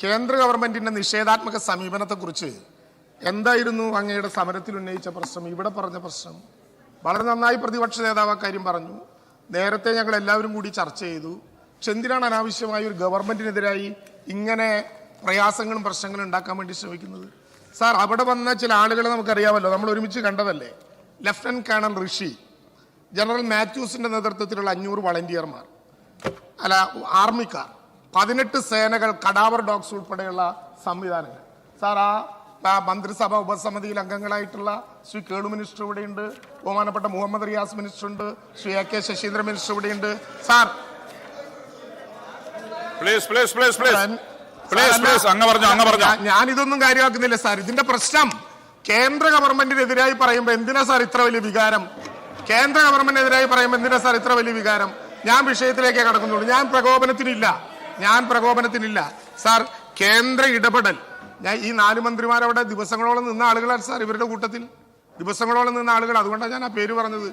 കേന്ദ്ര ഗവൺമെന്റിന്റെ നിഷേധാത്മക സമീപനത്തെക്കുറിച്ച് എന്തായിരുന്നു അങ്ങയുടെ സമരത്തിൽ ഉന്നയിച്ച പ്രശ്നം? ഇവിടെ പറഞ്ഞ പ്രശ്നം വളരെ നന്നായി പ്രതിപക്ഷ നേതാവ് കാര്യം പറഞ്ഞു. നേരത്തെ ഞങ്ങൾ എല്ലാവരും കൂടി ചർച്ച ചെയ്തു. പക്ഷെ എന്തിനാണ് അനാവശ്യമായി ഒരു ഗവൺമെന്റിനെതിരായി ഇങ്ങനെ പ്രയാസങ്ങളും പ്രശ്നങ്ങളും ഉണ്ടാക്കാൻ വേണ്ടി ശ്രമിക്കുന്നത്? സാർ, അവിടെ വന്ന ചില ആളുകളെ നമുക്കറിയാമല്ലോ, നമ്മൾ ഒരുമിച്ച് കണ്ടതല്ലേ. ലഫ്റ്റനന്റ് കേണൽ ഋഷി, ജനറൽ മാത്യൂസിന്റെ നേതൃത്വത്തിലുള്ള 500 വളണ്ടിയർമാർ, അല്ല ആർമിക്കാർ, 18 സേനകൾ, കടാവർ ഡോഗ്സ് ഉൾപ്പെടെയുള്ള സംവിധാനങ്ങൾ. സാർ, ആ മന്ത്രിസഭ ഉപസമിതിയിൽ അംഗങ്ങളായിട്ടുള്ള ശ്രീ കേളു മിനിസ്റ്റർ ഇവിടെയുണ്ട്, ബഹുമാനപ്പെട്ട മുഹമ്മദ് റിയാസ് മിനിസ്റ്റർ ഉണ്ട്, ശ്രീ AK ശശീന്ദ്രൻ മിനിസ്റ്റർ ഇവിടെയുണ്ട്. സാർ, ഞാനിതൊന്നും കാര്യമാക്കുന്നില്ല സാർ. ഇതിന്റെ പ്രശ്നം കേന്ദ്ര ഗവൺമെന്റിനെതിരായി പറയുമ്പോൾ എന്തിനാ സാർ ഇത്ര വലിയ വികാരം? കേന്ദ്ര ഗവൺമെന്റിനെതിരായി പറയുമ്പോൾ എന്തിനാ സാർ ഇത്ര വലിയ വികാരം? ഞാൻ വിഷയത്തിലേക്ക് കടക്കുന്നുള്ളൂ. ഞാൻ പ്രകോപനത്തിനില്ല സാർ. കേന്ദ്ര ഇടപെടൽ, ഞാൻ ഈ 4 മന്ത്രിമാരവിടെ ദിവസങ്ങളോളം നിന്ന ആളുകളാണ് സാർ. ഇവരുടെ കൂട്ടത്തിൽ ദിവസങ്ങളോളം നിന്ന ആളുകൾ. അതുകൊണ്ടാണ് ഞാൻ ആ പേര് പറഞ്ഞത്.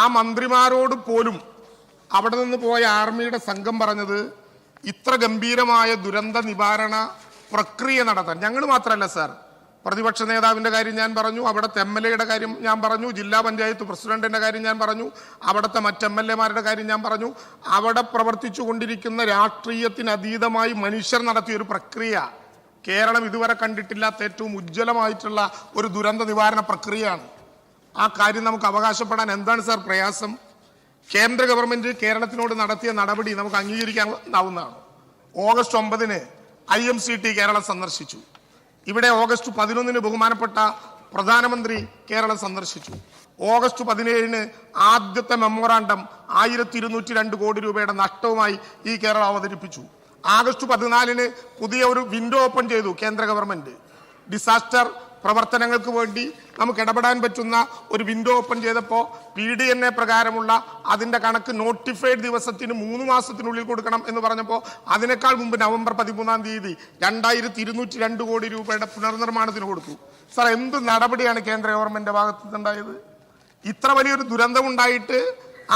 ആ മന്ത്രിമാരോട് പോലും അവിടെ നിന്ന് പോയ ആർമിയുടെ സംഘം പറഞ്ഞത് ഇത്ര ഗംഭീരമായ ദുരന്ത നിവാരണ പ്രക്രിയ നടത്താൻ. ഞങ്ങൾ മാത്രമല്ല സാർ, പ്രതിപക്ഷ നേതാവിൻ്റെ കാര്യം ഞാൻ പറഞ്ഞു, അവിടുത്തെ MLA കാര്യം ഞാൻ പറഞ്ഞു, ജില്ലാ പഞ്ചായത്ത് പ്രസിഡന്റിന്റെ കാര്യം ഞാൻ പറഞ്ഞു, അവിടുത്തെ മറ്റ് MLA കാര്യം ഞാൻ പറഞ്ഞു. അവിടെ പ്രവർത്തിച്ചു കൊണ്ടിരിക്കുന്ന രാഷ്ട്രീയത്തിന് അതീതമായി മനുഷ്യർ നടത്തിയ ഒരു പ്രക്രിയ, കേരളം ഇതുവരെ കണ്ടിട്ടില്ലാത്ത ഏറ്റവും ഉജ്ജ്വലമായിട്ടുള്ള ഒരു ദുരന്ത നിവാരണ പ്രക്രിയയാണ്. ആ കാര്യം നമുക്ക് അവകാശപ്പെടാൻ എന്താണ് സാർ പ്രയാസം? കേന്ദ്ര ഗവൺമെന്റ് കേരളത്തിനോട് നടത്തിയ നടപടി നമുക്ക് അംഗീകരിക്കാവുന്നതാണ്. ഓഗസ്റ്റ് 9-ന് IMCT കേരളം സന്ദർശിച്ചു. ഇവിടെ ഓഗസ്റ്റ് 11-ന് ബഹുമാനപ്പെട്ട പ്രധാനമന്ത്രി കേരളം സന്ദർശിച്ചു. ഓഗസ്റ്റ് 17-ന് ആദ്യത്തെ മെമ്മോറാണ്ടം 1202 കോടി രൂപയുടെ നഷ്ടവുമായി ഈ കേരളം അവതരിപ്പിച്ചു. ആഗസ്റ്റ് 14-ന് പുതിയ ഒരു വിൻഡോ ഓപ്പൺ ചെയ്തു കേന്ദ്ര ഗവൺമെന്റ്. ഡിസാസ്റ്റർ പ്രവർത്തനങ്ങൾക്ക് വേണ്ടി നമുക്ക് ഇടപെടാൻ പറ്റുന്ന ഒരു വിൻഡോ ഓപ്പൺ ചെയ്തപ്പോൾ PDNA പ്രകാരമുള്ള അതിൻ്റെ കണക്ക് നോട്ടിഫൈഡ് ദിവസത്തിന് 3 മാസത്തിനുള്ളിൽ കൊടുക്കണം എന്ന് പറഞ്ഞപ്പോൾ അതിനേക്കാൾ മുമ്പ് നവംബർ 13-ാം തീയതി 2202 കോടി രൂപയുടെ പുനർനിർമ്മാണത്തിന് കൊടുത്തു. സാർ, എന്ത് നടപടിയാണ് കേന്ദ്ര ഗവൺമെന്റിന്റെ ഭാഗത്തു നിന്നുണ്ടായത്? ഇത്ര വലിയൊരു ദുരന്തമുണ്ടായിട്ട്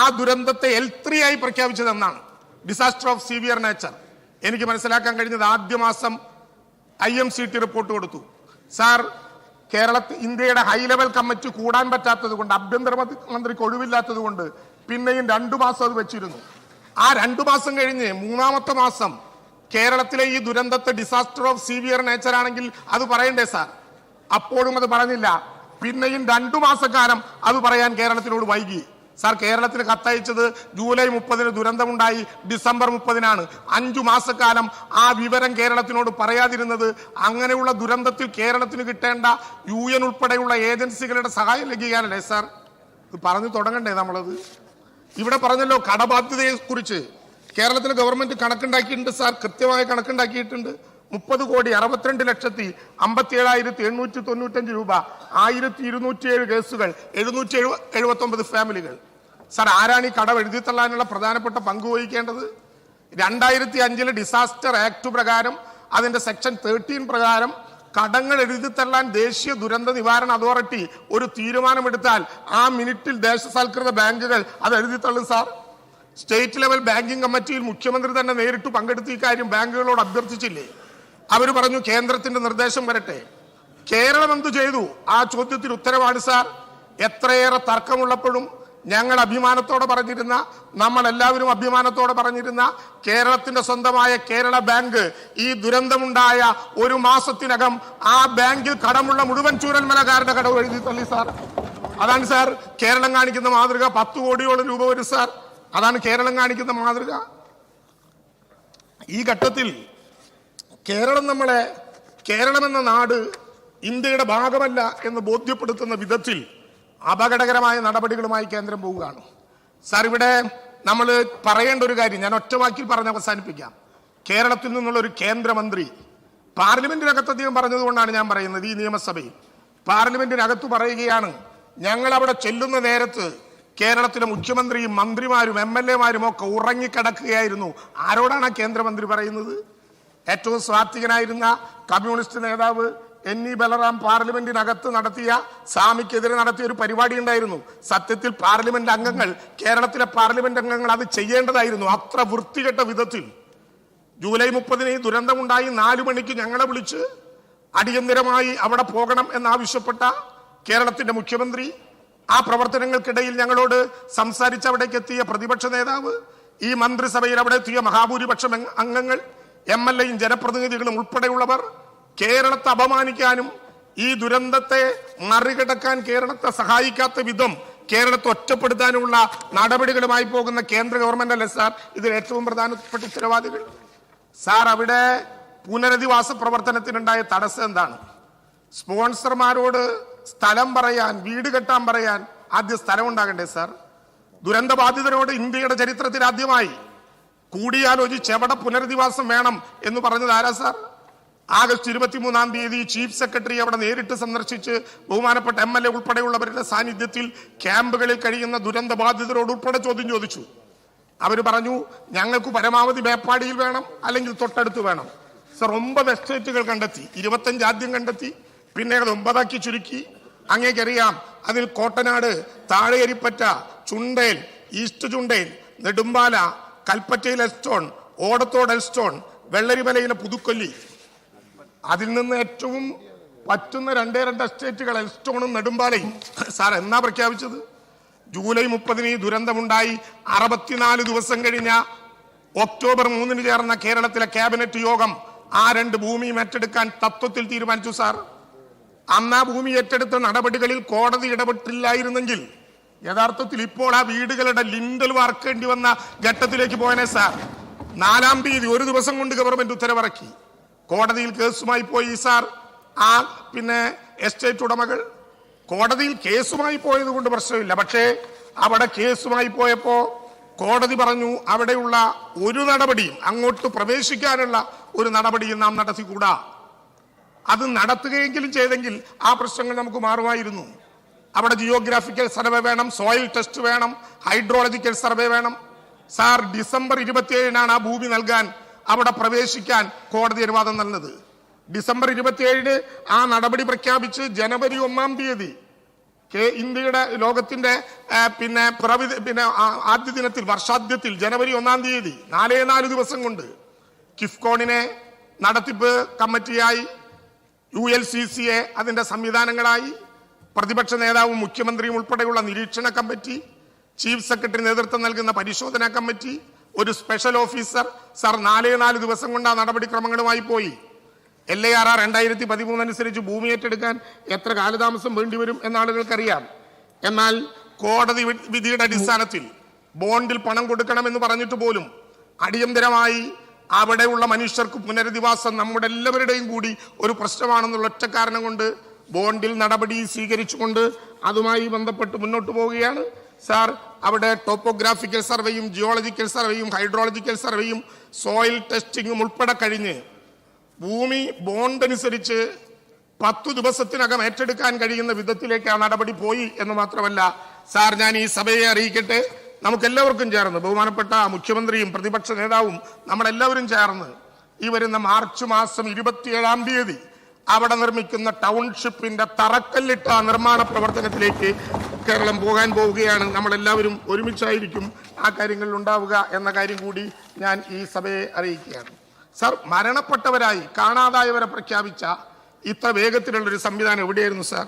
ആ ദുരന്തത്തെ L3 ആയി പ്രഖ്യാപിച്ചതെന്നാണ്, ഡിസാസ്റ്റർ ഓഫ് സിവിയർ നേച്ചർ. എനിക്ക് മനസ്സിലാക്കാൻ കഴിഞ്ഞത് ആദ്യ മാസം IMCT റിപ്പോർട്ട് കൊടുത്തു. സാർ, ഇന്ത്യയുടെ ഹൈ ലെവൽ കമ്മിറ്റി കൂടാൻ പറ്റാത്തത് കൊണ്ട്, ആഭ്യന്തര മന്ത്രിക്ക് ഒഴിവില്ലാത്തത് കൊണ്ട് പിന്നെയും 2 മാസം അത് വെച്ചിരുന്നു. ആ 2 മാസം കഴിഞ്ഞ് 3-ാമത്തെ മാസം കേരളത്തിലെ ഈ ദുരന്തത്തെ ഡിസാസ്റ്റർ ഓഫ് സിവിയർ നേച്ചർ ആണെങ്കിൽ അത് പറയണ്ടേ സാർ? അപ്പോഴും അത് പറഞ്ഞില്ല. പിന്നെയും 2 മാസക്കാലം അത് പറയാൻ കേരളത്തിനോട് വൈകി. സാർ, കേരളത്തിന് കത്തയച്ചത് ജൂലൈ 30-ന് ദുരന്തമുണ്ടായി, ഡിസംബർ 30-നാണ്. 5 മാസക്കാലം ആ വിവരം കേരളത്തിനോട് പറയാതിരുന്നത് അങ്ങനെയുള്ള ദുരന്തത്തിൽ കേരളത്തിന് കിട്ടേണ്ട UN ഉൾപ്പെടെയുള്ള ഏജൻസികളുടെ സഹായം ലഭിക്കാനല്ലേ സാർ? ഇത് പറഞ്ഞു തുടങ്ങണ്ടേ നമ്മളത്? ഇവിടെ പറഞ്ഞല്ലോ കടബാധ്യതയെ കുറിച്ച്. കേരളത്തിലെ ഗവൺമെന്റ് കണക്കുണ്ടാക്കിയിട്ടുണ്ട് സാർ, കൃത്യമായ കണക്കുണ്ടാക്കിയിട്ടുണ്ട്. 30,62,57,895 രൂപ, 1207 കേസുകൾ, 779 ഫാമിലികൾ. സാർ, ആരാണ് ഈ കടം എഴുതിത്തള്ളാനുള്ള പ്രധാനപ്പെട്ട പങ്ക് വഹിക്കേണ്ടത്? 2005-ലെ ഡിസാസ്റ്റർ ആക്ട് പ്രകാരം, അതിന്റെ സെക്ഷൻ 13 പ്രകാരം കടങ്ങൾ എഴുതിത്തള്ളാൻ ദേശീയ ദുരന്ത നിവാരണ അതോറിറ്റി ഒരു തീരുമാനമെടുത്താൽ ആ മിനിറ്റിൽ ദേശസാൽകൃത ബാങ്കുകൾ അത് എഴുതിത്തള്ളും സാർ. സ്റ്റേറ്റ് ലെവൽ ബാങ്കിംഗ് കമ്മിറ്റിയിൽ മുഖ്യമന്ത്രി തന്നെ നേരിട്ട് പങ്കെടുത്ത് ഈ കാര്യം ബാങ്കുകളോട് അഭ്യർത്ഥിച്ചില്ലേ? അവർ പറഞ്ഞു കേന്ദ്രത്തിന്റെ നിർദ്ദേശം വരട്ടെ. കേരളം എന്തു ചെയ്തു? ആ ചോദ്യത്തിന് ഉത്തരവാണ് സാർ. എത്രയേറെ തർക്കമുള്ളപ്പോഴും ഞങ്ങൾ അഭിമാനത്തോടെ പറഞ്ഞിരുന്ന, നമ്മളെല്ലാവരും അഭിമാനത്തോടെ പറഞ്ഞിരുന്ന കേരളത്തിന്റെ സ്വന്തമായ കേരള ബാങ്ക് ഈ ദുരന്തമുണ്ടായ 1 മാസത്തിനകം ആ ബാങ്കിൽ കടമുള്ള മുഴുവൻ ചൂരൽമലക്കാരുടെ കടവ് എഴുതി തള്ളി സാർ. അതാണ് സാർ കേരളം കാണിക്കുന്ന മാതൃക. 10 കോടിയോളം രൂപ വരും സാർ. അതാണ് കേരളം കാണിക്കുന്ന മാതൃക. ഈ ഘട്ടത്തിൽ കേരളം എന്ന നാട് ഇന്ത്യയുടെ ഭാഗമല്ല എന്ന് ബോധ്യപ്പെടുത്തുന്ന വിധത്തിൽ അപകടകരമായ നടപടികളുമായി കേന്ദ്രം പോവുകയാണ് സാർ. ഇവിടെ നമ്മൾ പറയേണ്ട ഒരു കാര്യം ഞാൻ ഒറ്റ വാക്കിൽ പറഞ്ഞ് അവസാനിപ്പിക്കാം. കേരളത്തിൽ നിന്നുള്ള ഒരു കേന്ദ്രമന്ത്രി പാർലമെന്റിനകത്ത് അധികം പറഞ്ഞതുകൊണ്ടാണ് ഞാൻ പറയുന്നത്. ഈ നിയമസഭയിൽ പാർലമെന്റിനകത്ത് പറയുകയാണ്, ഞങ്ങൾ അവിടെ ചെല്ലുന്ന നേരത്ത് കേരളത്തിലെ മുഖ്യമന്ത്രിയും മന്ത്രിമാരും MLA-മാരും ഒക്കെ ഉറങ്ങിക്കിടക്കുകയായിരുന്നു. ആരോടാണ് കേന്ദ്രമന്ത്രി പറയുന്നത്? ഏറ്റവും സ്വാത്വികനായിരുന്ന കമ്മ്യൂണിസ്റ്റ് നേതാവ് NE ബലറാം പാർലമെന്റിനകത്ത് സ്വാമിക്കെതിരെ നടത്തിയ ഒരു പരിപാടി ഉണ്ടായിരുന്നു. സത്യത്തിൽ കേരളത്തിലെ പാർലമെന്റ് അംഗങ്ങൾ അത് ചെയ്യേണ്ടതായിരുന്നു. അത്ര വൃത്തികെട്ട വിധത്തിൽ ജൂലൈ 30 ദുരന്തമുണ്ടായി 4 മണിക്ക് ഞങ്ങളെ വിളിച്ച് അടിയന്തരമായി അവിടെ പോകണം എന്നാവശ്യപ്പെട്ട കേരളത്തിന്റെ മുഖ്യമന്ത്രി, ആ പ്രവർത്തനങ്ങൾക്കിടയിൽ ഞങ്ങളോട് സംസാരിച്ച് അവിടേക്ക് എത്തിയ പ്രതിപക്ഷ നേതാവ്, ഈ മന്ത്രിസഭയിൽ അവിടെ എത്തിയ മഹാഭൂരിപക്ഷം അംഗങ്ങൾ, MLAയും ജനപ്രതിനിധികളും ഉൾപ്പെടെയുള്ളവർ കേരളത്തെ അപമാനിക്കാനും ഈ ദുരന്തത്തെ മറികടക്കാൻ കേരളത്തെ സഹായിക്കാത്ത വിധം കേരളത്തെ ഒറ്റപ്പെടുത്താനുള്ള നടപടികളുമായി പോകുന്ന കേന്ദ്ര ഗവൺമെന്റ് അല്ലേ സാർ ഇതിൽ ഏറ്റവും പ്രധാനപ്പെട്ട ഉത്തരവാദികൾ? സാർ, അവിടെ പുനരധിവാസ പ്രവർത്തനത്തിനുണ്ടായ തടസ്സം എന്താണ്? സ്പോൺസർമാരോട് സ്ഥലം പറയാൻ, വീട് കെട്ടാൻ പറയാൻ ആദ്യം സ്ഥലം ഉണ്ടാകണ്ടേ സാർ? ദുരന്തബാധിതരോട് ഇന്ത്യയുടെ ചരിത്രത്തിൽ ആദ്യമായി കൂടിയാലോചിച്ച് എവിടെ പുനരധിവാസം വേണം എന്ന് പറഞ്ഞത് ആരാ സാർ? ആഗസ്റ്റ് 23 ചീഫ് സെക്രട്ടറി അവിടെ നേരിട്ട് സന്ദർശിച്ച് ബഹുമാനപ്പെട്ട MLA ഉൾപ്പെടെയുള്ളവരുടെ സാന്നിധ്യത്തിൽ ക്യാമ്പുകളിൽ കഴിയുന്ന ദുരന്തബാധിതരോട് ഉൾപ്പെടെ ചോദ്യം ചോദിച്ചു. അവർ പറഞ്ഞു, ഞങ്ങൾക്ക് പരമാവധി മേപ്പാടിയിൽ വേണം, അല്ലെങ്കിൽ തൊട്ടടുത്ത് വേണം. സർ, 9 എസ്റ്റേറ്റുകൾ കണ്ടെത്തി, 25 ആദ്യം കണ്ടെത്തി, പിന്നെ അത് 9 ചുരുക്കി. അങ്ങേക്കറിയാം, അതിൽ കോട്ടനാട്, താഴെയരിപ്പറ്റ, ചുണ്ടേൽ, ഈസ്റ്റ് ചുണ്ടേൽ, നെടുമ്പാല, കൽപ്പറ്റയിൽ എൽസ്റ്റോൺ, ഓടത്തോട് എൽസ്റ്റോൺ, വെള്ളരിമലയിലെ പുതുക്കൊല്ലി. അതിൽ നിന്ന് ഏറ്റവും പറ്റുന്ന 2 എസ്റ്റേറ്റുകൾ എൽസ്റ്റോണും നെടുമ്പാലയും. സാർ, എന്നാ പ്രഖ്യാപിച്ചത്? ജൂലൈ 30 ദുരന്തമുണ്ടായി 64 ദിവസം കഴിഞ്ഞ ഒക്ടോബർ 3 ചേർന്ന കേരളത്തിലെ ക്യാബിനറ്റ് യോഗം ആ 2 ഭൂമിയും ഏറ്റെടുക്കാൻ തത്വത്തിൽ തീരുമാനിച്ചു സാർ. അന്ന് ആ ഭൂമി ഏറ്റെടുത്ത നടപടികളിൽ കോടതി ഇടപെട്ടില്ലായിരുന്നെങ്കിൽ യഥാർത്ഥത്തിൽ ഇപ്പോൾ ആ വീടുകളുടെ ലിൻഡൽ വാർക്കേണ്ടി വന്ന ഘട്ടത്തിലേക്ക് പോയനെ സാർ. 4-ാം തീയതി, ഒരു ദിവസം കൊണ്ട് ഗവൺമെന്റ് ഉത്തരവിറക്കി. കോടതിയിൽ കേസുമായി പോയി സാർ. ആ പിന്നെ എസ്റ്റേറ്റ് ഉടമകൾ കോടതിയിൽ കേസുമായി പോയത് കൊണ്ട് പ്രശ്നമില്ല. പക്ഷേ അവിടെ കേസുമായി പോയപ്പോ കോടതി പറഞ്ഞു, അവിടെയുള്ള ഒരു നടപടിയും, അങ്ങോട്ട് പ്രവേശിക്കാനുള്ള ഒരു നടപടിയും നാം നടത്തിക്കൂടാ. അത് നടത്തുകയെങ്കിലും ചെയ്തെങ്കിൽ ആ പ്രശ്നങ്ങൾ നമുക്ക് മാറുമായിരുന്നു. അവിടെ ജിയോഗ്രാഫിക്കൽ സർവേ വേണം, സോയിൽ ടെസ്റ്റ് വേണം, ഹൈഡ്രോളജിക്കൽ സർവേ വേണം. സാർ, ഡിസംബർ 27 ആ ഭൂമി നൽകാൻ, അവിടെ പ്രവേശിക്കാൻ കോടതി അനുവാദം നൽകുന്നത്. ഡിസംബർ 27 ആ നടപടി പ്രഖ്യാപിച്ച് ജനുവരി 1 ഇന്ത്യയുടെ ലോകത്തിന്റെ പിന്നെ ആദ്യ ദിനത്തിൽ, വർഷാദ്യത്തിൽ ജനുവരി 1 4 ദിവസം കൊണ്ട് കിഫ്കോണിനെ നടത്തിപ്പ് കമ്മിറ്റിയായി, ULCCയെ അതിന്റെ സംവിധാനങ്ങളായി, പ്രതിപക്ഷ നേതാവും മുഖ്യമന്ത്രിയും ഉൾപ്പെടെയുള്ള നിരീക്ഷണ കമ്മിറ്റി, ചീഫ് സെക്രട്ടറി നേതൃത്വം നൽകുന്ന പരിശോധനാ കമ്മിറ്റി, ഒരു സ്പെഷ്യൽ ഓഫീസർ. സാർ, 4 ദിവസം കൊണ്ട് ആ നടപടിക്രമങ്ങളുമായി പോയി. LARR 2013 അനുസരിച്ച് ഭൂമി ഏറ്റെടുക്കാൻ എത്ര കാലതാമസം വേണ്ടിവരും എന്ന ആളുകൾക്കറിയാം. എന്നാൽ കോടതി വിധിയുടെ അടിസ്ഥാനത്തിൽ ബോണ്ടിൽ പണം കൊടുക്കണമെന്ന് പറഞ്ഞിട്ട് പോലും അടിയന്തരമായി അവിടെയുള്ള മനുഷ്യർക്ക് പുനരധിവാസം നമ്മുടെ എല്ലാവരുടെയും കൂടി ഒരു പ്രശ്നമാണെന്നുള്ള ഒറ്റ കാരണം കൊണ്ട് ബോണ്ടിൽ നടപടി സ്വീകരിച്ചുകൊണ്ട് അതുമായി ബന്ധപ്പെട്ട് മുന്നോട്ട് പോവുകയാണ് സാർ. അവിടെ ടോപ്പോഗ്രാഫിക്കൽ സർവേയും ജിയോളജിക്കൽ സർവേയും ഹൈഡ്രോളജിക്കൽ സർവേയും സോയിൽ ടെസ്റ്റിങ്ങും ഉൾപ്പെടെ കഴിഞ്ഞ് ഭൂമി ബോണ്ട് അനുസരിച്ച് 10 ദിവസത്തിനകം ഏറ്റെടുക്കാൻ കഴിയുന്ന വിധത്തിലേക്ക് ആ നടപടി പോയി എന്ന് മാത്രമല്ല സാർ, ഞാൻ ഈ സഭയെ അറിയിക്കട്ടെ, നമുക്കെല്ലാവർക്കും ചേർന്ന്, ബഹുമാനപ്പെട്ട മുഖ്യമന്ത്രിയും പ്രതിപക്ഷ നേതാവും നമ്മളെല്ലാവരും ചേർന്ന് ഈ വരുന്ന മാർച്ച് മാസം 27 അവിടെ നിർമ്മിക്കുന്ന ടൗൺഷിപ്പിന്റെ തറക്കല്ലിട്ട നിർമ്മാണ പ്രവർത്തനത്തിലേക്ക് കേരളം പോകാൻ പോവുകയാണ്. നമ്മളെല്ലാവരും ഒരുമിച്ചായിരിക്കും ആ കാര്യങ്ങളിൽ ഉണ്ടാവുക എന്ന കാര്യം കൂടി ഞാൻ ഈ സഭയെ അറിയിക്കുകയാണ്. സാർ, മരണപ്പെട്ടവരായി കാണാതായവരെ പ്രഖ്യാപിച്ച ഇത്ര വേഗത്തിലുള്ളൊരു സംവിധാനം എവിടെയായിരുന്നു സാർ?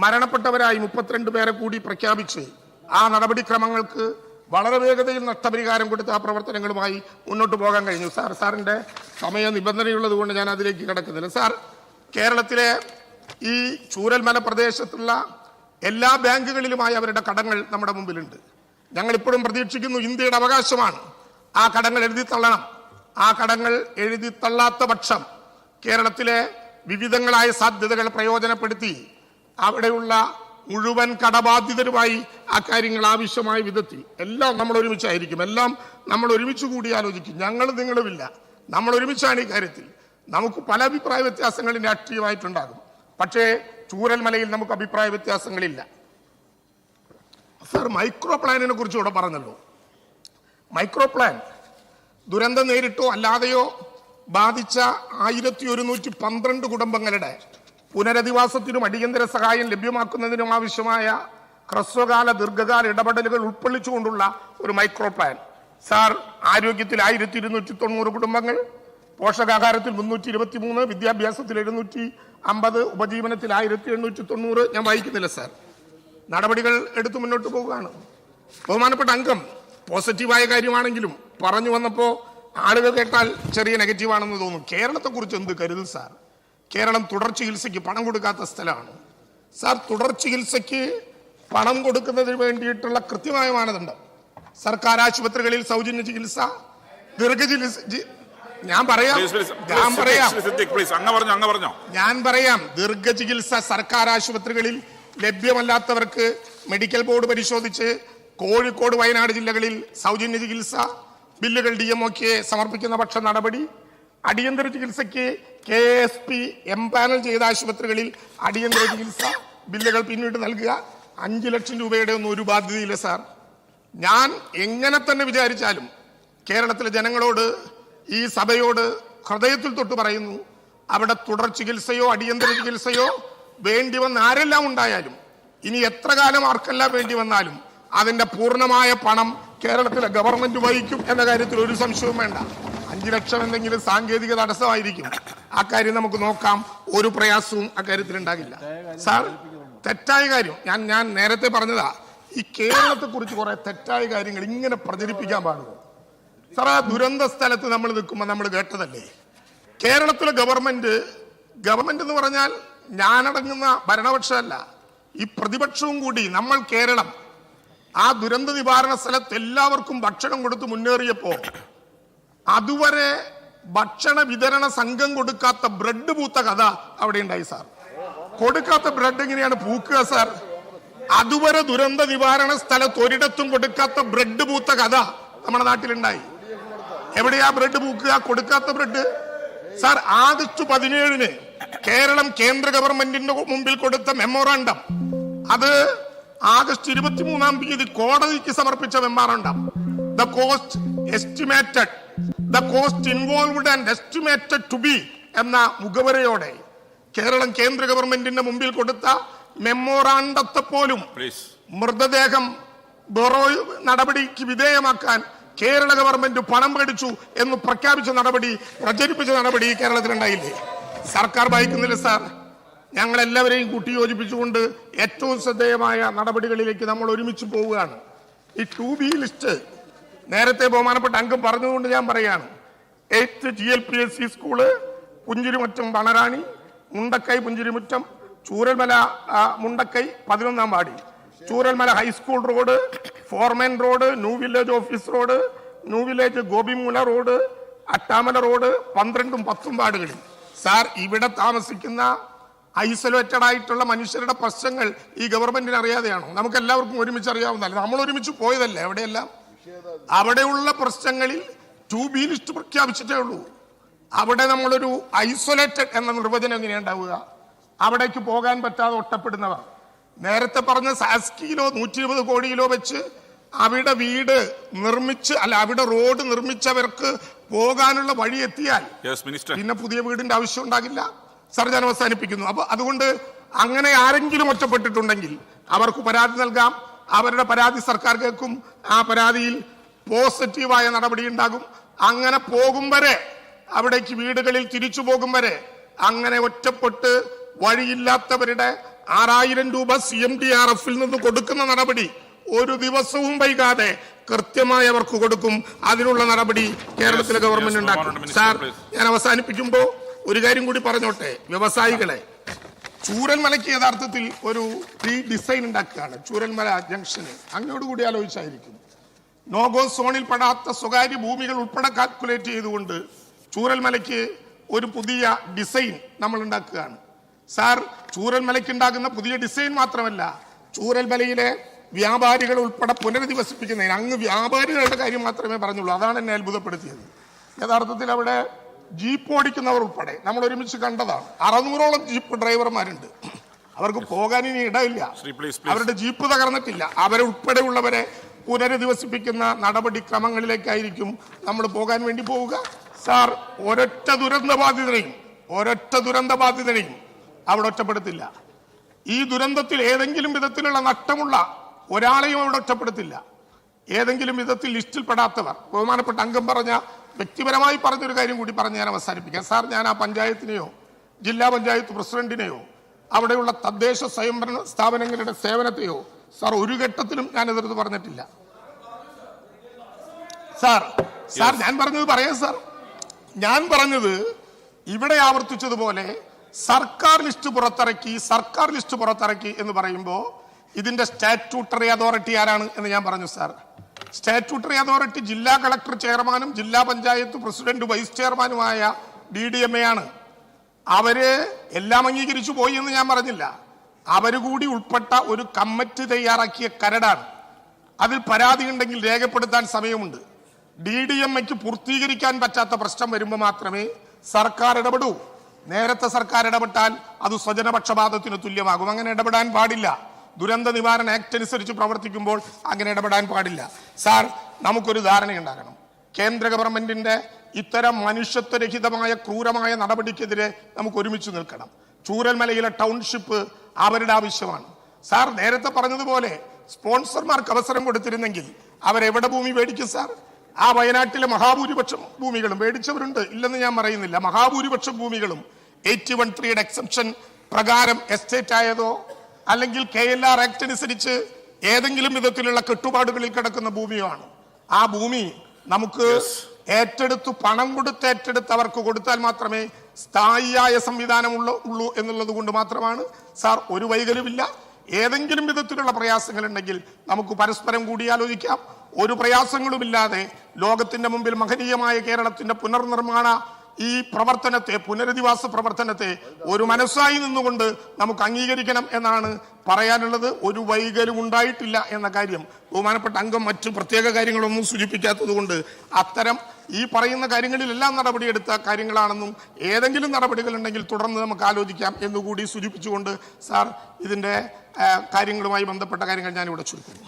മരണപ്പെട്ടവരായി 32 പേരെ കൂടി പ്രഖ്യാപിച്ച് ആ നടപടിക്രമങ്ങൾക്ക് വളരെ വേഗതയിൽ നഷ്ടപരിഹാരം കൊടുത്ത് ആ പ്രവർത്തനങ്ങളുമായി മുന്നോട്ട് പോകാൻ കഴിഞ്ഞു. സാറിൻ്റെ സമയ നിബന്ധനയുള്ളത് കൊണ്ട് ഞാൻ അതിലേക്ക് കിടക്കുന്നില്ല. സാർ, കേരളത്തിലെ ഈ ചൂരൽമല പ്രദേശത്തുള്ള എല്ലാ ബാങ്കുകളിലുമായി അവരുടെ കടങ്ങൾ നമ്മുടെ മുമ്പിലുണ്ട്. ഞങ്ങളിപ്പോഴും പ്രതീക്ഷിക്കുന്നു, ഇന്ത്യയുടെ അവകാശമാണ് ആ കടങ്ങൾ എഴുതിത്തള്ളണം. ആ കടങ്ങൾ എഴുതിത്തള്ളാത്ത പക്ഷം കേരളത്തിലെ വിവിധങ്ങളായ സാധ്യതകൾ പ്രയോജനപ്പെടുത്തി അവിടെയുള്ള മുഴുവൻ കടബാധിതരുമായി ആ കാര്യങ്ങൾ ആവശ്യമായ വിധത്തിൽ എല്ലാം നമ്മൾ ഒരുമിച്ചായിരിക്കും, എല്ലാം നമ്മൾ ഒരുമിച്ച് കൂടി ആലോചിക്കും. നിങ്ങളുമില്ല, നമ്മൾ ഒരുമിച്ചാണ് ഈ കാര്യത്തിൽ. നമുക്ക് പല അഭിപ്രായ വ്യത്യാസങ്ങളും രാഷ്ട്രീയമായിട്ടുണ്ടാകും, പക്ഷേ ചൂരൽമലയിൽ നമുക്ക് അഭിപ്രായ വ്യത്യാസങ്ങളില്ല. സാർ, മൈക്രോ പ്ലാനിനെ കുറിച്ച് ഇവിടെ പറഞ്ഞല്ലോ. മൈക്രോ പ്ലാൻ ദുരന്തം നേരിട്ടോ അല്ലാതെയോ ബാധിച്ച 1112 കുടുംബങ്ങളുടെ പുനരധിവാസത്തിനും അടിയന്തര സഹായം ലഭ്യമാക്കുന്നതിനും ആവശ്യമായ ഹ്രസ്വകാല ദീർഘകാല ഇടപെടലുകൾ ഉൾക്കൊള്ളിച്ചുകൊണ്ടുള്ള ഒരു മൈക്രോ പ്ലാൻ. സാർ, ആരോഗ്യത്തിൽ 1290 കുടുംബങ്ങൾ, പോഷകാഹാരത്തിൽ 323, വിദ്യാഭ്യാസത്തിൽ 750, ഉപജീവനത്തിൽ 1890. ഞാൻ വായിക്കുന്നില്ല സാർ. നടപടികൾ എടുത്തു മുന്നോട്ട് പോവുകയാണ്. ബഹുമാനപ്പെട്ട അംഗം പോസിറ്റീവായ കാര്യമാണെങ്കിലും പറഞ്ഞു വന്നപ്പോൾ ആളുകൾ കേട്ടാൽ ചെറിയ നെഗറ്റീവാണെന്ന് തോന്നും. കേരളത്തെക്കുറിച്ച് എന്ത് കരുതും സാർ? കേരളം തുടർ ചികിത്സയ്ക്ക് പണം കൊടുക്കാത്ത സ്ഥലമാണ് സാർ. തുടർ ചികിത്സയ്ക്ക് പണം കൊടുക്കുന്നതിന് വേണ്ടിയിട്ടുള്ള കൃത്യമായ മാനദണ്ഡം. സർക്കാർ ആശുപത്രികളിൽ സൗജന്യ ചികിത്സ, ദീർഘചികിത്സ. ഞാൻ പറയാം ദീർഘചികിത്സ സർക്കാർ ആശുപത്രികളിൽ ലഭ്യമല്ലാത്തവർക്ക് മെഡിക്കൽ ബോർഡ് പരിശോധിച്ച് കോഴിക്കോട്, വയനാട് ജില്ലകളിൽ സൗജന്യ ചികിത്സ ബില്ലുകൾ DMOക്ക് സമർപ്പിക്കുന്ന പക്ഷ നടപടി. അടിയന്തര ചികിത്സയ്ക്ക് KSP എംപാനൽ ചെയ്ത ആശുപത്രികളിൽ അടിയന്തര ചികിത്സ ബില്ലുകൾ പിന്നീട് നൽകുക. 5 ലക്ഷം രൂപയുടെ ഒന്നും ഒരു ബാധ്യതയില്ല സാർ. ഞാൻ എങ്ങനെ തന്നെ വിചാരിച്ചാലും കേരളത്തിലെ ജനങ്ങളോട്, ഈ സഭയോട് ഹൃദയത്തിൽ തൊട്ട് പറയുന്നു, അവിടെ തുടർ ചികിത്സയോ അടിയന്തര ചികിത്സയോ വേണ്ടി വന്ന ആരെല്ലാം ഉണ്ടായാലും, ഇനി എത്ര കാലം ആർക്കെല്ലാം വേണ്ടി വന്നാലും അതിന്റെ പൂർണ്ണമായ പണം കേരളത്തിലെ ഗവൺമെന്റ് വഹിക്കും എന്ന കാര്യത്തിൽ ഒരു സംശയവും വേണ്ട. 5 ലക്ഷം എന്തെങ്കിലും സാങ്കേതിക തടസ്സമായിരിക്കും, ആ കാര്യം നമുക്ക് നോക്കാം. ഒരു പ്രയാസവും അക്കാര്യത്തിൽ ഉണ്ടാകില്ല സാർ. തെറ്റായ കാര്യം ഞാൻ നേരത്തെ പറഞ്ഞതാ, ഈ കേരളത്തെ കുറിച്ച് കുറെ തെറ്റായ കാര്യങ്ങൾ ഇങ്ങനെ പ്രചരിപ്പിക്കാൻ പാടുമോ സാർ? ആ ദുരന്ത സ്ഥലത്ത് നമ്മൾ നിൽക്കുമ്പോൾ നമ്മൾ കേട്ടതല്ലേ, കേരളത്തിലെ ഗവൺമെന്റ് എന്ന് പറഞ്ഞാൽ ഞാനടങ്ങുന്ന ഭരണപക്ഷമല്ല, ഈ പ്രതിപക്ഷവും കൂടി നമ്മൾ കേരളം ആ ദുരന്ത നിവാരണ സ്ഥലത്ത് എല്ലാവർക്കും ഭക്ഷണം കൊടുത്ത് മുന്നേറിയപ്പോ അതുവരെ ഭക്ഷണ വിതരണ സംഘം കൊടുക്കാത്ത ബ്രെഡ് പൂത്ത കഥ അവിടെ ഉണ്ടായി സാർ. കൊടുക്കാത്ത ബ്രെഡ് എങ്ങനെയാണ് പൂക്കുക സാർ? അതുവരെ ദുരന്ത നിവാരണ സ്ഥലത്ത് ഒരിടത്തും കൊടുക്കാത്ത ബ്രെഡ് പൂത്ത കഥ നമ്മുടെ നാട്ടിലുണ്ടായി. എവിടെയാ ബ്രെഡ് പൂക്കുക? കൊടുക്കാത്ത ബ്രെഡ് സാർ. ആഗസ്റ്റ് 17 കേരളം കേന്ദ്ര ഗവൺമെന്റിന്റെ മുമ്പിൽ കൊടുത്ത മെമ്മോറാണ്ടം, അത് ആഗസ്റ്റ് 23 കോടതിക്ക് സമർപ്പിച്ച memorandum, the cost estimated, the cost involved and estimated to be എന്ന മുഖവരയോടെ കേരളം കേന്ദ്ര ഗവൺമെന്റിന്റെ മുമ്പിൽ കൊടുത്ത മെമ്മോറാണ്ടത്തെ പോലും മൃതദേഹം ബൊറോ നടപടിക്ക് വിധേയമാക്കാൻ കേരള ഗവൺമെന്റ് പണം മേടിച്ചു എന്ന് പ്രഖ്യാപിച്ച നടപടി, പ്രചരിപ്പിച്ച നടപടി കേരളത്തിലുണ്ടായില്ലേ? സർക്കാർ ഭയക്കുന്നില്ല സാർ. ഞങ്ങളെല്ലാവരെയും കൂട്ടിയോജിപ്പിച്ചുകൊണ്ട് ഏറ്റവും ശ്രദ്ധേയമായ നടപടികളിലേക്ക് നമ്മൾ ഒരുമിച്ച് പോവുകയാണ്. ഈ 2B ലിസ്റ്റ് നേരത്തെ ബഹുമാനപ്പെട്ട അംഗം പറഞ്ഞതുകൊണ്ട് ഞാൻ പറയാണ്. 8th GLPSC സ്കൂള്, പുഞ്ചിരിമുറ്റം വണറാണി, മുണ്ടക്കൈ പുഞ്ചിരിമുറ്റം, ചൂരൽമല മുണ്ടക്കൈ 11ാം വാർഡിൽ, Chooralmala high school road, foreman road, new village office road, new village Gopimoola road, Attamala road 12ഉം 10ഉം വാർഡുകളിൽ സാർ, ഇവിടെ താമസിക്കുന്ന ഐസൊലേറ്റഡ് ആയിട്ടുള്ള മനുഷ്യരുടെ പ്രശ്നങ്ങൾ ഈ ഗവൺമെന്റിന് അറിയാതെയാണോ? നമുക്ക് എല്ലാവർക്കും ഒരുമിച്ച് അറിയാവുന്നതല്ല, നമ്മൾ ഒരുമിച്ച് പോയതല്ലേ എവിടെയെല്ലാം. അവിടെയുള്ള പ്രശ്നങ്ങളിൽ 2B ലിസ്റ്റ് പ്രഖ്യാപിച്ചിട്ടേ ഉള്ളൂ. അവിടെ നമ്മളൊരു ഐസൊലേറ്റഡ് എന്ന നിർവചനം എങ്ങനെയുണ്ടാവുക? അവിടേക്ക് പോകാൻ പറ്റാതെ ഒറ്റപ്പെടുന്നവർ, നേരത്തെ പറഞ്ഞ സാസ്കിയിലോ 120 കോടിയിലോ വെച്ച് അവിടെ വീട് നിർമ്മിച്ച്, അല്ല അവിടെ റോഡ് നിർമ്മിച്ചവർക്ക് പോകാനുള്ള വഴി എത്തിയാൽ പിന്നെ പുതിയ വീടിന്റെ ആവശ്യം ഉണ്ടാകില്ല സാർ. ഞാൻ അവസാനിപ്പിക്കുന്നു. അപ്പൊ അതുകൊണ്ട് അങ്ങനെ ആരെങ്കിലും ഒറ്റപ്പെട്ടിട്ടുണ്ടെങ്കിൽ അവർക്ക് പരാതി നൽകാം. അവരുടെ പരാതി സർക്കാർ കേൾക്കും. ആ പരാതിയിൽ പോസിറ്റീവായ നടപടി ഉണ്ടാകും. അങ്ങനെ പോകും വരെ, അവിടേക്ക് വീടുകളിൽ തിരിച്ചു പോകും വരെ, അങ്ങനെ ഒറ്റപ്പെട്ട് വഴിയില്ലാത്തവരുടെ 6000 രൂപ CMDRF-ൽ നിന്ന് കൊടുക്കുന്ന നടപടി ഒരു ദിവസവും വൈകാതെ കൃത്യമായി അവർക്ക് കൊടുക്കും. അതിനുള്ള നടപടി കേരളത്തിലെ ഗവൺമെന്റ് ഉണ്ടാക്കും സാർ. ഞാൻ അവസാനിപ്പിക്കുമ്പോ ഒരു കാര്യം കൂടി പറഞ്ഞോട്ടെ. വ്യവസായികളെ, ചൂരൽമലയ്ക്ക് യഥാർത്ഥത്തിൽ ഒരു ഡിസൈൻ ഉണ്ടാക്കുകയാണ്. ചൂരൽമല ജംഗ്ഷന് അങ്ങോട്ട് കൂടി ആലോചിച്ചായിരിക്കും. നോഗോ സോണിൽ പെടാത്ത സ്വകാര്യ ഭൂമികൾ ഉൾപ്പെടെ കാൽക്കുലേറ്റ് ചെയ്തുകൊണ്ട് ചൂരൽമലയ്ക്ക് ഒരു പുതിയ ഡിസൈൻ നമ്മൾ ഉണ്ടാക്കുകയാണ് സാർ. ചൂരൽമലയ്ക്ക് ഉണ്ടാകുന്ന പുതിയ ഡിസൈൻ മാത്രമല്ല, ചൂരൽമലയിലെ വ്യാപാരികൾ ഉൾപ്പെടെ പുനരധിവസിപ്പിക്കുന്നതിന്, അങ്ങ് വ്യാപാരികളുടെ കാര്യം മാത്രമേ പറഞ്ഞുള്ളൂ, അതാണ് എന്നെ അത്ഭുതപ്പെടുത്തിയത്. യഥാർത്ഥത്തിൽ അവിടെ ജീപ്പ് ഓടിക്കുന്നവർ ഉൾപ്പെടെ നമ്മൾ ഒരുമിച്ച് കണ്ടതാണ്. 600ഓളം ജീപ്പ് ഡ്രൈവർമാരുണ്ട്. അവർക്ക് പോകാൻ ഇനി ഇടയില്ല. അവരുടെ ജീപ്പ് തകർന്നിട്ടില്ല. അവരുൾപ്പെടെയുള്ളവരെ പുനരധിവസിപ്പിക്കുന്ന നടപടിക്രമങ്ങളിലേക്കായിരിക്കും നമ്മൾ പോകാൻ വേണ്ടി പോവുക സാർ. ഒരൊറ്റ ദുരന്ത ബാധിതനെയും അവിടെ ഒറ്റപ്പെടുത്തില്ല. ഈ ദുരന്തത്തിൽ ഏതെങ്കിലും വിധത്തിലുള്ള നഷ്ടമുള്ള ഒരാളെയും അവിടെ ഒറ്റപ്പെടുത്തില്ല. ഏതെങ്കിലും വിധത്തിൽ ലിസ്റ്റിൽപ്പെടാത്തവർ, ബഹുമാനപ്പെട്ട അംഗം പറഞ്ഞ വ്യക്തിപരമായി പറഞ്ഞൊരു കാര്യം കൂടി പറഞ്ഞ് ഞാൻ അവസാനിപ്പിക്കാം. സാർ, ഞാൻ ആ പഞ്ചായത്തിനെയോ ജില്ലാ പഞ്ചായത്ത് പ്രസിഡന്റിനെയോ അവിടെയുള്ള തദ്ദേശ സ്വയംഭരണ സ്ഥാപനങ്ങളുടെ സേവനത്തെയോ സാർ ഒരു ഘട്ടത്തിലും ഞാൻ എതിർത്ത് പറഞ്ഞിട്ടില്ല. സാർ ഞാൻ പറഞ്ഞത് പറയാം സാർ. ഞാൻ പറഞ്ഞത് ഇവിടെ ആവർത്തിച്ചതുപോലെ സർക്കാർ ലിസ്റ്റ് പുറത്തിറക്കി എന്ന് പറയുമ്പോൾ ഇതിന്റെ സ്റ്റാറ്റ്യൂട്ടറി അതോറിറ്റി ആരാണ് എന്ന് ഞാൻ പറഞ്ഞു സാർ. സ്റ്റാറ്റ്യൂട്ടറി അതോറിറ്റി ജില്ലാ കളക്ടർ ചെയർമാനും ജില്ലാ പഞ്ചായത്ത് പ്രസിഡന്റ് വൈസ് ചെയർമാനുമായ DDMA ആണ്. അവര് എല്ലാം അംഗീകരിച്ചു പോയി എന്ന് ഞാൻ പറഞ്ഞില്ല. അവര് കൂടി ഉൾപ്പെട്ട ഒരു കമ്മിറ്റി തയ്യാറാക്കിയ കരടാണ്. അതിൽ പരാതി ഉണ്ടെങ്കിൽ രേഖപ്പെടുത്താൻ സമയമുണ്ട്. DDMAക്ക് പൂർത്തീകരിക്കാൻ പറ്റാത്ത പ്രശ്നം വരുമ്പോൾ മാത്രമേ സർക്കാർ ഇടപെടൂ. നേരത്തെ സർക്കാർ ഇടപെട്ടാൽ അത് സ്വജനപക്ഷപാതത്തിന് തുല്യമാകും. അങ്ങനെ ഇടപെടാൻ പാടില്ല. ദുരന്ത നിവാരണ ആക്ട് അനുസരിച്ച് പ്രവർത്തിക്കുമ്പോൾ അങ്ങനെ ഇടപെടാൻ പാടില്ല. സാർ, നമുക്കൊരു ധാരണയുണ്ടാകണം. കേന്ദ്ര ഗവൺമെന്റിന്റെ ഇത്തരം മനുഷ്യത്വരഹിതമായ ക്രൂരമായ നടപടിക്കെതിരെ നമുക്ക് ഒരുമിച്ച് നിൽക്കണം. ചൂരൽമലയിലെ ടൗൺഷിപ്പ് അവരുടെ ആവശ്യമാണ്. സാർ, നേരത്തെ പറഞ്ഞതുപോലെ സ്പോൺസർമാർക്ക് അവസരം കൊടുത്തിരുന്നെങ്കിൽ അവരെവിടെ ഭൂമി മേടിക്കും സാർ? ആ വയനാട്ടിലെ മഹാഭൂരിപക്ഷം ഭൂമികളും മേടിച്ചവരുണ്ട്, ഇല്ലെന്ന് ഞാൻ പറയുന്നില്ല. മഹാഭൂരിപക്ഷം ഭൂമികളും 81(3) എക്സംഷൻ പ്രകാരം എസ്റ്റേറ്റ് ആയതോ അല്ലെങ്കിൽ KLR ആക്ട് അനുസരിച്ച് ഏതെങ്കിലും വിധത്തിലുള്ള കെട്ടുപാടുകളിൽ കിടക്കുന്ന ഭൂമിയാണ്. ആ ഭൂമി നമുക്ക് ഏറ്റെടുത്ത് പണം കൊടുത്ത് ഏറ്റെടുത്ത് അവർക്ക് കൊടുത്താൽ മാത്രമേ സ്ഥായിയായ സംവിധാനം ഉള്ളൂ എന്നുള്ളത് കൊണ്ട് മാത്രമാണ് സാർ. ഒരു വൈകലുമില്ല. ഏതെങ്കിലും വിധത്തിലുള്ള പ്രയാസങ്ങൾ ഉണ്ടെങ്കിൽ നമുക്ക് പരസ്പരം കൂടിയാലോചിക്കാം. ഒരു പ്രയാസങ്ങളുമില്ലാതെ ലോകത്തിന്റെ മുമ്പിൽ മഹനീയമായ കേരളത്തിന്റെ പുനർനിർമ്മാണ ഈ പ്രവർത്തനത്തെ, പുനരധിവാസ പ്രവർത്തനത്തെ ഒരു മനസ്സായി നിന്നുകൊണ്ട് നമുക്ക് അംഗീകരിക്കണം എന്നാണ് പറയാനുള്ളത്. ഒരു വൈകലും ഉണ്ടായിട്ടില്ല എന്ന കാര്യം ബഹുമാനപ്പെട്ട അംഗം മറ്റു പ്രത്യേക കാര്യങ്ങളൊന്നും സൂചിപ്പിക്കാത്തത് കൊണ്ട് അത്തരം ഈ പറയുന്ന കാര്യങ്ങളിലെല്ലാം നടപടിയെടുത്ത കാര്യങ്ങളാണെന്നും ഏതെങ്കിലും നടപടികൾ ഉണ്ടെങ്കിൽ തുടർന്ന് നമുക്ക് ആലോചിക്കാം എന്നുകൂടി സൂചിപ്പിച്ചുകൊണ്ട് സാർ, ഇതിൻ്റെ കാര്യങ്ങളുമായി ബന്ധപ്പെട്ട കാര്യങ്ങൾ ഞാനിവിടെ ചുരുക്കുന്നു.